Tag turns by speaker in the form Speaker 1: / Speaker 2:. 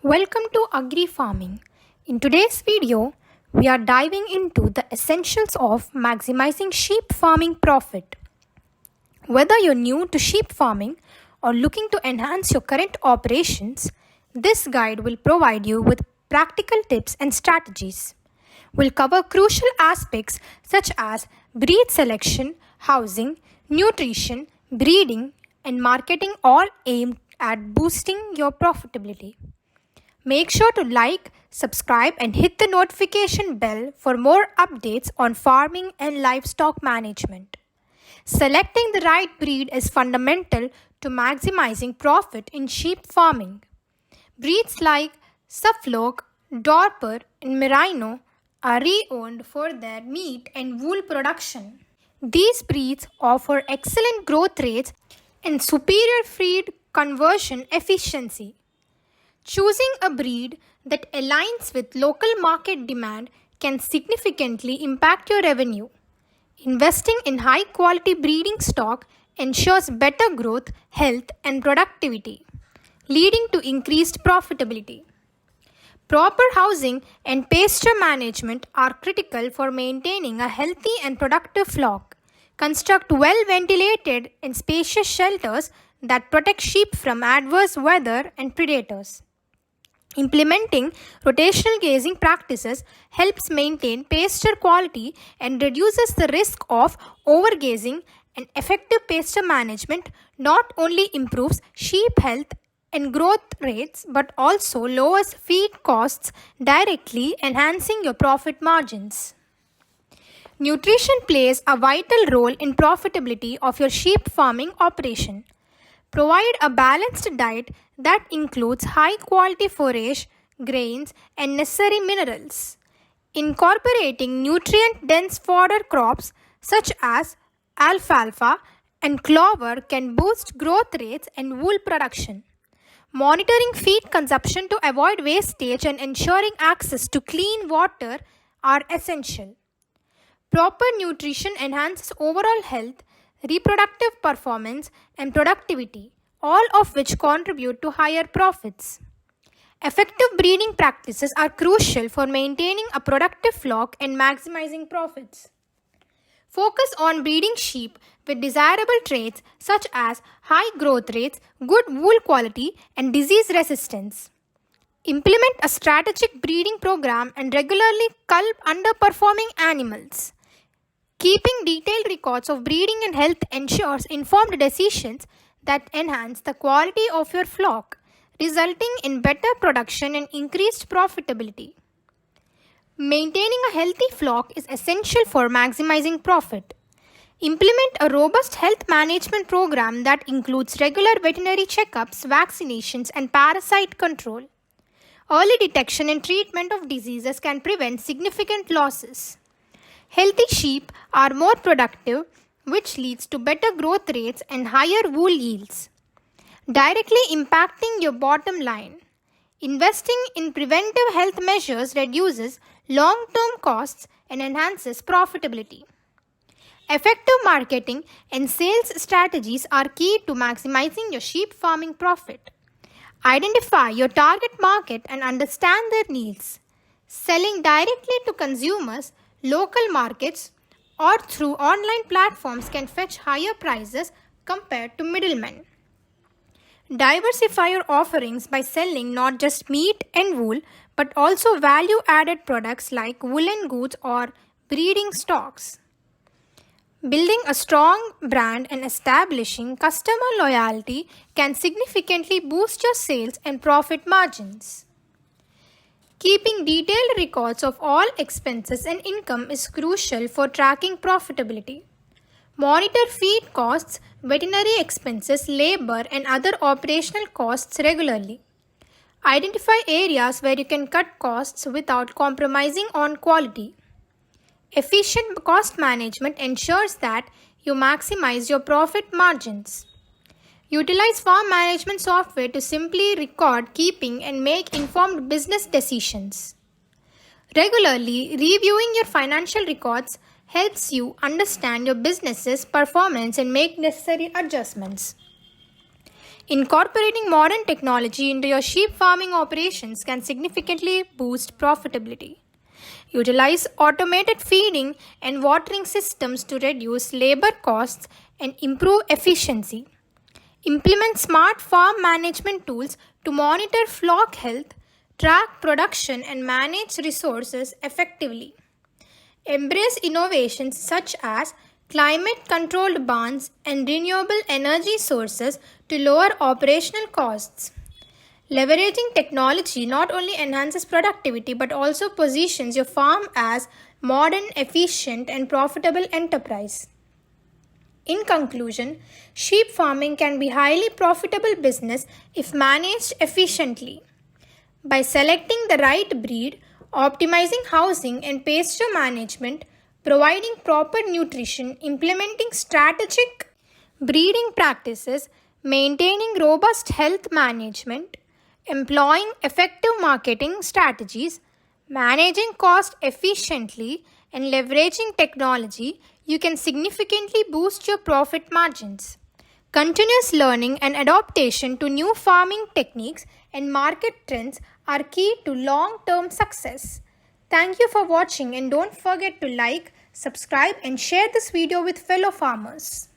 Speaker 1: Welcome to agrifarming. In today's video, we are diving into the essentials of maximizing sheep farming profit. Whether you're new to sheep farming or looking to enhance your current operations, this guide will provide you with practical tips and strategies. We'll cover crucial aspects such as breed selection, housing, nutrition, breeding, and marketing, all aimed at boosting your profitability. Make sure to like, subscribe, and hit the notification bell for more updates on farming and livestock management. Selecting the right breed is fundamental to maximizing profit in sheep farming. Breeds like Suffolk, Dorper, and Merino are renowned for their meat and wool production. These breeds offer excellent growth rates and superior feed conversion efficiency. Choosing a breed that aligns with local market demand can significantly impact your revenue. Investing in high quality breeding stock ensures better growth, health, and productivity, leading to increased profitability. Proper housing and pasture management are critical for maintaining a healthy and productive flock. Construct well ventilated and spacious shelters that protect sheep from adverse weather and predators. Implementing rotational grazing practices helps maintain pasture quality and reduces the risk of overgrazing, and effective pasture management not only improves sheep health and growth rates but also lowers feed costs, directly enhancing your profit margins. Nutrition plays a vital role in profitability of your sheep farming operation. Provide a balanced diet that includes high quality forage, grains, and necessary minerals. Incorporating nutrient dense fodder crops such as alfalfa and clover can boost growth rates and wool production. Monitoring feed consumption to avoid wastage and ensuring access to clean water are essential. Proper nutrition enhances overall health, reproductive performance, and productivity, all of which contribute to higher profits. Effective breeding practices are crucial for maintaining a productive flock and maximizing profits. Focus on breeding sheep with desirable traits such as high growth rates, good wool quality, and disease resistance. Implement a strategic breeding program and regularly cull underperforming animals. Keeping detailed records of breeding and health ensures informed decisions that enhance the quality of your flock, resulting in better production and increased profitability. Maintaining a healthy flock is essential for maximizing profit. Implement a robust health management program that includes regular veterinary checkups, vaccinations, and parasite control. Early detection and treatment of diseases can prevent significant losses. Healthy sheep are more productive, which leads to better growth rates and higher wool yields, directly impacting your bottom line. Investing in preventive health measures reduces long-term costs and enhances profitability. Effective marketing and sales strategies are key to maximizing your sheep farming profit. Identify your target market and understand their needs. Selling directly to consumers, local markets, or through online platforms can fetch higher prices compared to middlemen. Diversify your offerings by selling not just meat and wool but also value added products like woolen goods or breeding stocks. Building a strong brand and establishing customer loyalty can significantly boost your sales and profit margins. Keeping detailed records of all expenses and income is crucial for tracking profitability. Monitor feed costs, veterinary expenses, labor, and other operational costs regularly. Identify areas where you can cut costs without compromising on quality. Efficient cost management ensures that you maximize your profit margins. Utilize farm management software to simply record, keeping, and make informed business decisions. Regularly reviewing your financial records helps you understand your business's performance and make necessary adjustments. Incorporating modern technology into your sheep farming operations can significantly boost profitability. Utilize automated feeding and watering systems to reduce labor costs and improve efficiency. Implement smart farm management tools to monitor flock health, track production, and manage resources effectively. Embrace innovations such as climate controlled barns and renewable energy sources to lower operational costs. Leveraging technology not only enhances productivity but also positions your farm as modern, efficient, and profitable enterprise. In conclusion, sheep farming can be highly profitable business if managed efficiently. By selecting the right breed, optimizing housing and pasture management, providing proper nutrition, implementing strategic breeding practices, maintaining robust health management, employing effective marketing strategies, managing cost efficiently, and leveraging technology, you can significantly boost your profit margins. Continuous learning and adaptation to new farming techniques and market trends are key to long-term success. Thank you for watching and don't forget to like, subscribe and share this video with fellow farmers.